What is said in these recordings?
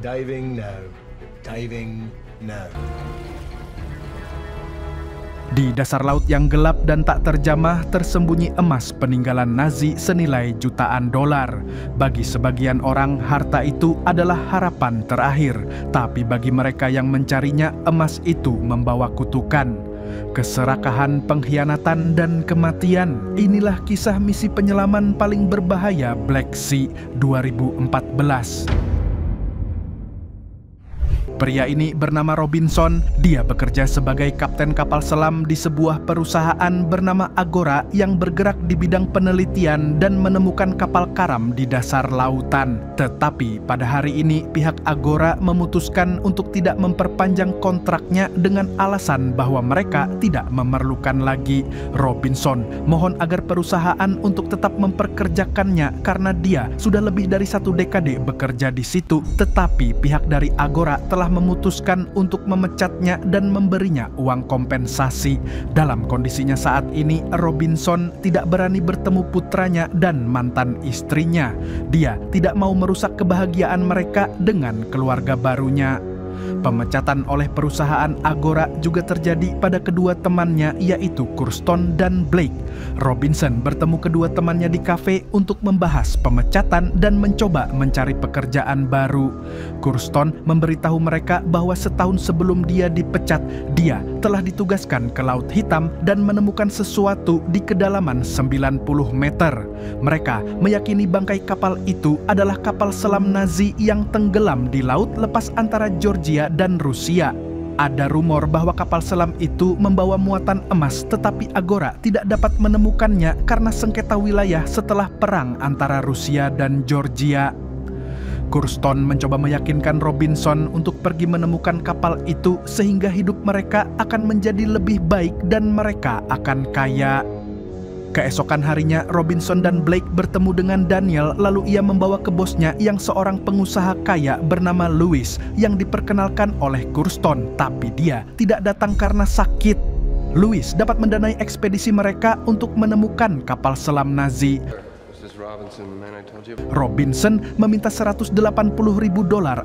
Diving, no. Diving, no. Di dasar laut yang gelap dan tak terjamah tersembunyi emas peninggalan Nazi senilai jutaan dolar. Bagi sebagian orang, harta itu adalah harapan terakhir. Tapi bagi mereka yang mencarinya, emas itu membawa kutukan. Keserakahan, pengkhianatan, dan kematian. Inilah kisah misi penyelaman paling berbahaya Black Sea 2014. Pria ini bernama Robinson. Dia bekerja sebagai kapten kapal selam di sebuah perusahaan bernama Agora yang bergerak di bidang penelitian dan menemukan kapal karam di dasar lautan. Tetapi pada hari ini pihak Agora memutuskan untuk tidak memperpanjang kontraknya dengan alasan bahwa mereka tidak memerlukan lagi Robinson. Mohon agar perusahaan untuk tetap memperkerjakannya karena dia sudah lebih dari 1 dekade bekerja di situ. Tetapi pihak dari Agora telah memutuskan untuk memecatnya dan memberinya uang kompensasi. Dalam kondisinya saat ini, Robinson tidak berani bertemu putranya dan mantan istrinya. Dia tidak mau merusak kebahagiaan mereka dengan keluarga barunya. Pemecatan oleh perusahaan Agora juga terjadi pada kedua temannya, yaitu Kurston dan Blake. Robinson bertemu kedua temannya di kafe untuk membahas pemecatan dan mencoba mencari pekerjaan baru. Kurston memberitahu mereka bahwa setahun sebelum dia dipecat, dia telah ditugaskan ke Laut Hitam dan menemukan sesuatu di kedalaman 90 meter. Mereka meyakini bangkai kapal itu adalah kapal selam Nazi yang tenggelam di laut lepas antara Georgia dan Rusia. Ada rumor bahwa kapal selam itu membawa muatan emas, tetapi Agora tidak dapat menemukannya karena sengketa wilayah setelah perang antara Rusia dan Georgia. Kurston mencoba meyakinkan Robinson untuk pergi menemukan kapal itu sehingga hidup mereka akan menjadi lebih baik dan mereka akan kaya. Keesokan harinya, Robinson dan Blake bertemu dengan Daniel, lalu ia membawa ke bosnya yang seorang pengusaha kaya bernama Louis yang diperkenalkan oleh Kurston, tapi dia tidak datang karena sakit. Louis dapat mendanai ekspedisi mereka untuk menemukan kapal selam Nazi. Robinson meminta $180.000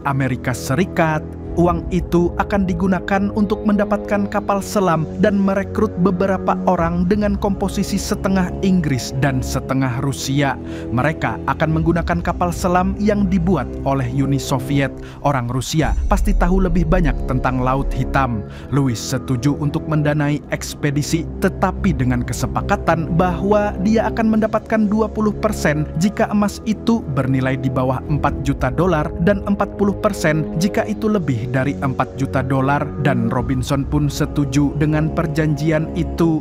Amerika Serikat. Uang itu akan digunakan untuk mendapatkan kapal selam dan merekrut beberapa orang dengan komposisi setengah Inggris dan setengah Rusia. Mereka akan menggunakan kapal selam yang dibuat oleh Uni Soviet. Orang Rusia pasti tahu lebih banyak tentang Laut Hitam. Louis setuju untuk mendanai ekspedisi, tetapi dengan kesepakatan bahwa dia akan mendapatkan 20% jika emas itu bernilai di bawah $4 juta dan 40% jika itu lebih dari $4 juta, dan Robinson pun setuju dengan perjanjian itu.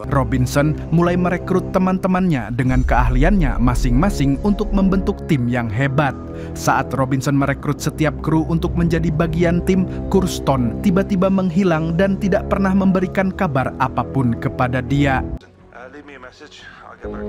Robinson mulai merekrut teman-temannya dengan keahliannya masing-masing untuk membentuk tim yang hebat. Saat Robinson merekrut setiap kru untuk menjadi bagian tim, Kurston tiba-tiba menghilang dan tidak pernah memberikan kabar apapun kepada dia.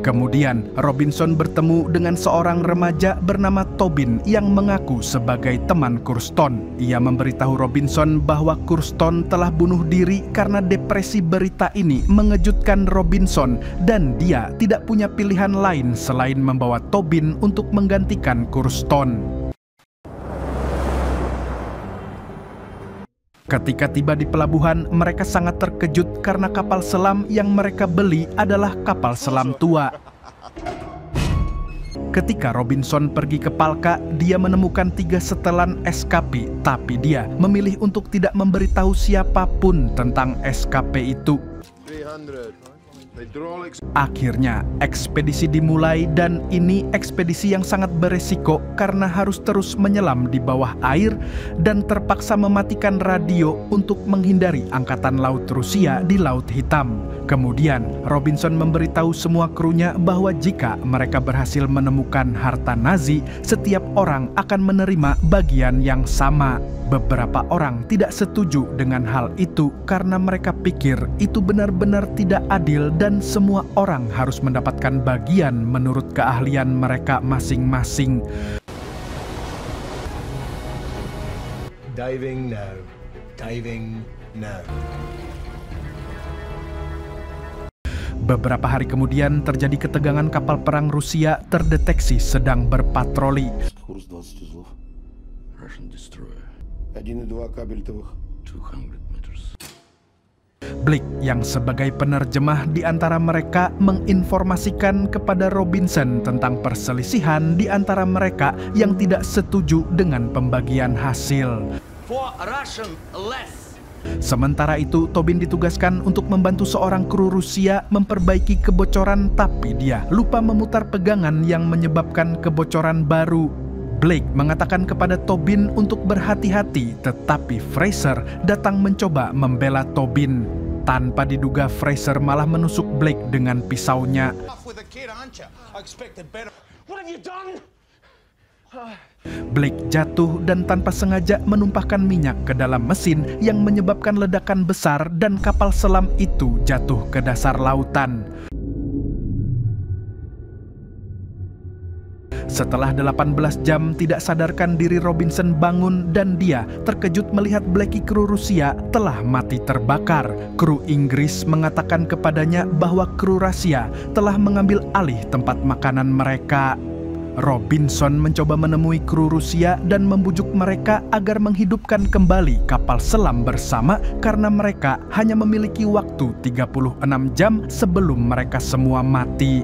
Kemudian Robinson bertemu dengan seorang remaja bernama Tobin yang mengaku sebagai teman Kurston. Ia memberitahu Robinson bahwa Kurston telah bunuh diri karena depresi. Berita ini mengejutkan Robinson dan dia tidak punya pilihan lain selain membawa Tobin untuk menggantikan Kurston. Ketika tiba di pelabuhan, mereka sangat terkejut karena kapal selam yang mereka beli adalah kapal selam tua. Ketika Robinson pergi ke Palka, dia menemukan 3 setelan SKP, tapi dia memilih untuk tidak memberitahu siapapun tentang SKP itu. 300. Akhirnya, ekspedisi dimulai dan ini ekspedisi yang sangat beresiko karena harus terus menyelam di bawah air dan terpaksa mematikan radio untuk menghindari angkatan laut Rusia di Laut Hitam. Kemudian, Robinson memberitahu semua krunya bahwa jika mereka berhasil menemukan harta Nazi, setiap orang akan menerima bagian yang sama. Beberapa orang tidak setuju dengan hal itu karena mereka pikir itu benar-benar tidak adil dan semua orang harus mendapatkan bagian menurut keahlian mereka masing-masing. Diving, no. Diving, no. Beberapa hari kemudian terjadi ketegangan kapal perang Rusia terdeteksi sedang berpatroli. Курс 20 узлов. Russian destroyer. 1,2 кабельтовых. 200 meters. Blake yang sebagai penerjemah di antara mereka menginformasikan kepada Robinson tentang perselisihan di antara mereka yang tidak setuju dengan pembagian hasil. For Russian less. Sementara itu, Tobin ditugaskan untuk membantu seorang kru Rusia memperbaiki kebocoran, tapi dia lupa memutar pegangan yang menyebabkan kebocoran baru. Blake mengatakan kepada Tobin untuk berhati-hati, tetapi Fraser datang mencoba membela Tobin. Tanpa diduga, Fraser malah menusuk Blake dengan pisaunya. Blake jatuh dan tanpa sengaja menumpahkan minyak ke dalam mesin yang menyebabkan ledakan besar dan kapal selam itu jatuh ke dasar lautan. Setelah 18 jam tidak sadarkan diri, Robinson bangun dan dia terkejut melihat Blackie kru Rusia telah mati terbakar. Kru Inggris mengatakan kepadanya bahwa kru Rusia telah mengambil alih tempat makanan mereka. Robinson mencoba menemui kru Rusia dan membujuk mereka agar menghidupkan kembali kapal selam bersama karena mereka hanya memiliki waktu 36 jam sebelum mereka semua mati.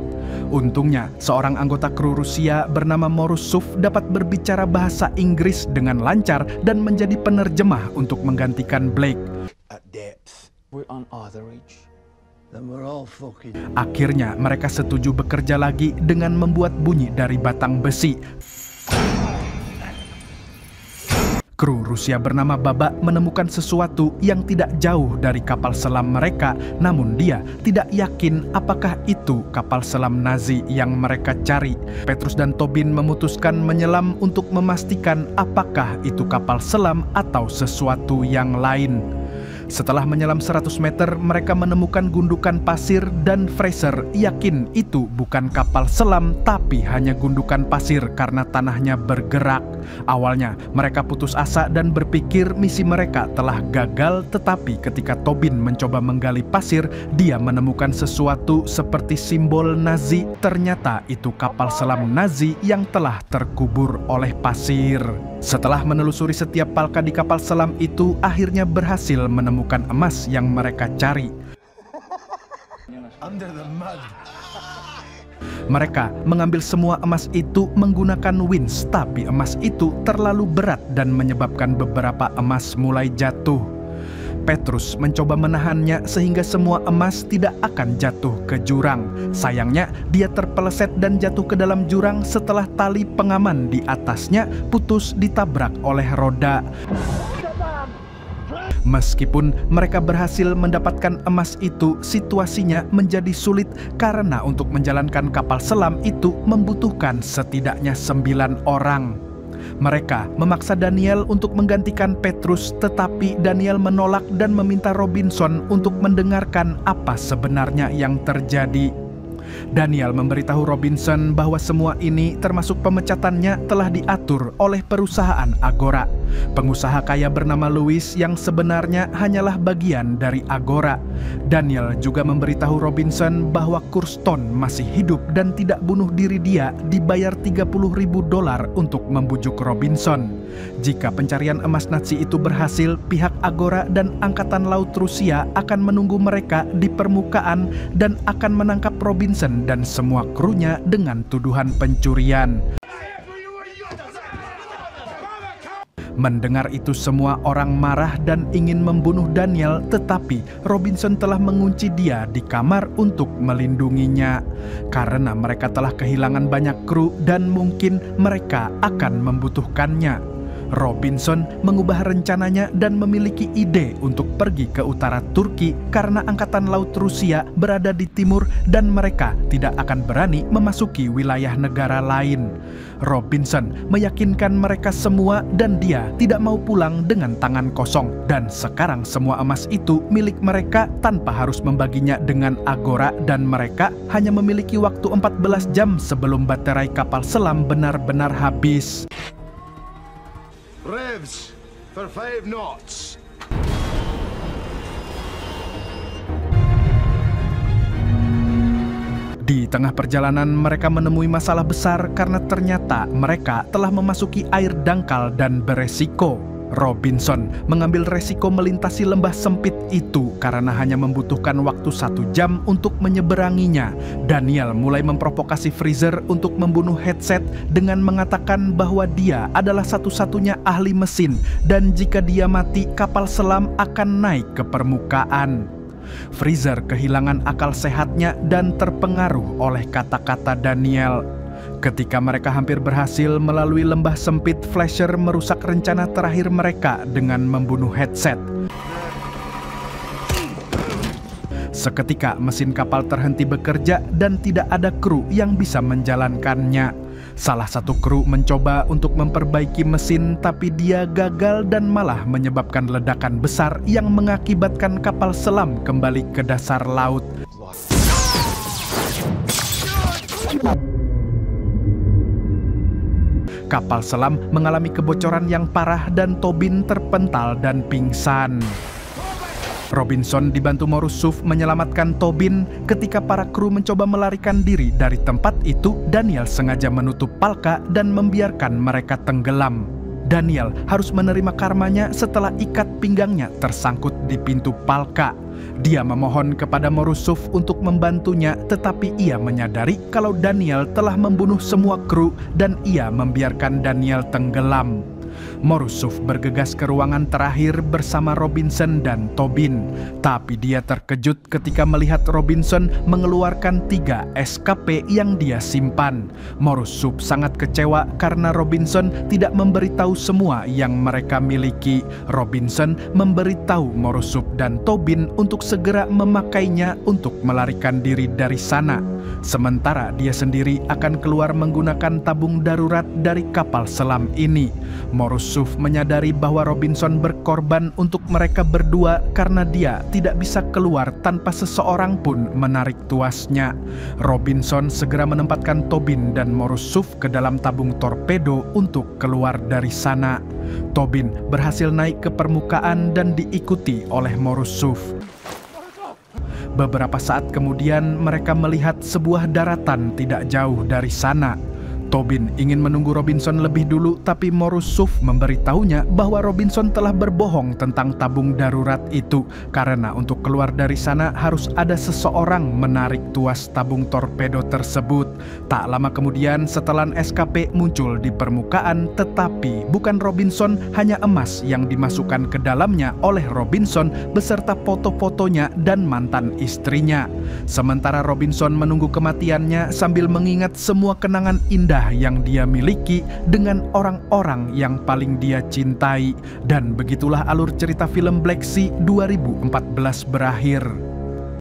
Untungnya, seorang anggota kru Rusia bernama Morozov dapat berbicara bahasa Inggris dengan lancar dan menjadi penerjemah untuk menggantikan Blake. At depth. We're on other reach. Then we're all fucking... Akhirnya mereka setuju bekerja lagi dengan membuat bunyi dari batang besi. Kru Rusia bernama Baba menemukan sesuatu yang tidak jauh dari kapal selam mereka, namun dia tidak yakin apakah itu kapal selam Nazi yang mereka cari. Petrus dan Tobin memutuskan menyelam untuk memastikan apakah itu kapal selam atau sesuatu yang lain. Setelah menyelam 100 meter, mereka menemukan gundukan pasir dan Fraser yakin itu bukan kapal selam tapi hanya gundukan pasir karena tanahnya bergerak. Awalnya mereka putus asa dan berpikir misi mereka telah gagal, tetapi ketika Tobin mencoba menggali pasir, dia menemukan sesuatu seperti simbol Nazi. Ternyata itu kapal selam Nazi yang telah terkubur oleh pasir. Setelah menelusuri setiap palka di kapal selam itu, akhirnya berhasil menemukan emas yang mereka cari. Under the mud. Mereka mengambil semua emas itu menggunakan winch, tapi emas itu terlalu berat dan menyebabkan beberapa emas mulai jatuh. Petrus mencoba menahannya sehingga semua emas tidak akan jatuh ke jurang. Sayangnya, dia terpeleset dan jatuh ke dalam jurang setelah tali pengaman di atasnya putus ditabrak oleh roda. Meskipun mereka berhasil mendapatkan emas itu, situasinya menjadi sulit karena untuk menjalankan kapal selam itu membutuhkan setidaknya 9 orang. Mereka memaksa Daniel untuk menggantikan Petrus, tetapi Daniel menolak dan meminta Robinson untuk mendengarkan apa sebenarnya yang terjadi. Daniel memberitahu Robinson bahwa semua ini termasuk pemecatannya telah diatur oleh perusahaan Agora. Pengusaha kaya bernama Louis yang sebenarnya hanyalah bagian dari Agora. Daniel juga memberitahu Robinson bahwa Kurston masih hidup dan tidak bunuh diri. Dia dibayar $30.000 untuk membujuk Robinson. Jika pencarian emas Nazi itu berhasil, pihak Agora dan Angkatan Laut Rusia akan menunggu mereka di permukaan dan akan menangkap Robinson dan semua krunya dengan tuduhan pencurian. Mendengar itu, semua orang marah dan ingin membunuh Daniel, tetapi Robinson telah mengunci dia di kamar untuk melindunginya. Karena mereka telah kehilangan banyak kru dan mungkin mereka akan membutuhkannya. Robinson mengubah rencananya dan memiliki ide untuk pergi ke utara Turki karena Angkatan Laut Rusia berada di timur dan mereka tidak akan berani memasuki wilayah negara lain. Robinson meyakinkan mereka semua dan dia tidak mau pulang dengan tangan kosong, dan sekarang semua emas itu milik mereka tanpa harus membaginya dengan Agora, dan mereka hanya memiliki waktu 14 jam sebelum baterai kapal selam benar-benar habis. Revs for 5 knots. Di tengah perjalanan mereka menemui masalah besar karena ternyata mereka telah memasuki air dangkal dan beresiko. Robinson mengambil resiko melintasi lembah sempit itu karena hanya membutuhkan waktu 1 jam untuk menyeberanginya. Daniel mulai memprovokasi Freezer untuk membunuh Headset dengan mengatakan bahwa dia adalah satu-satunya ahli mesin dan jika dia mati kapal selam akan naik ke permukaan. Freezer kehilangan akal sehatnya dan terpengaruh oleh kata-kata Daniel. Ketika mereka hampir berhasil melalui lembah sempit, Flasher merusak rencana terakhir mereka dengan membunuh Headset. Seketika mesin kapal terhenti bekerja dan tidak ada kru yang bisa menjalankannya. Salah satu kru mencoba untuk memperbaiki mesin tapi dia gagal dan malah menyebabkan ledakan besar yang mengakibatkan kapal selam kembali ke dasar laut. Kapal selam mengalami kebocoran yang parah dan Tobin terpental dan pingsan. Robinson dibantu Morozov menyelamatkan Tobin. Ketika para kru mencoba melarikan diri dari tempat itu, Daniel sengaja menutup palka dan membiarkan mereka tenggelam. Daniel harus menerima karmanya setelah ikat pinggangnya tersangkut di pintu palka. Dia memohon kepada Morozov untuk membantunya, tetapi ia menyadari kalau Daniel telah membunuh semua kru dan ia membiarkan Daniel tenggelam. Morozov bergegas ke ruangan terakhir bersama Robinson dan Tobin. Tapi dia terkejut ketika melihat Robinson mengeluarkan 3 SKP yang dia simpan. Morozov sangat kecewa karena Robinson tidak memberitahu semua yang mereka miliki. Robinson memberitahu Morozov dan Tobin untuk segera memakainya untuk melarikan diri dari sana. Sementara dia sendiri akan keluar menggunakan tabung darurat dari kapal selam ini. Morozov menyadari bahwa Robinson berkorban untuk mereka berdua karena dia tidak bisa keluar tanpa seseorang pun menarik tuasnya. Robinson segera menempatkan Tobin dan Morozov ke dalam tabung torpedo untuk keluar dari sana. Tobin berhasil naik ke permukaan dan diikuti oleh Morozov. Beberapa saat kemudian mereka melihat sebuah daratan tidak jauh dari sana. Tobin ingin menunggu Robinson lebih dulu, tapi Morozov memberitahunya bahwa Robinson telah berbohong tentang tabung darurat itu karena untuk keluar dari sana harus ada seseorang menarik tuas tabung torpedo tersebut. Tak lama kemudian setelan SKP muncul di permukaan, tetapi bukan Robinson, hanya emas yang dimasukkan ke dalamnya oleh Robinson beserta foto-fotonya dan mantan istrinya. Sementara Robinson menunggu kematiannya sambil mengingat semua kenangan indah yang dia miliki dengan orang-orang yang paling dia cintai. Dan begitulah alur cerita film Black Sea 2014 berakhir.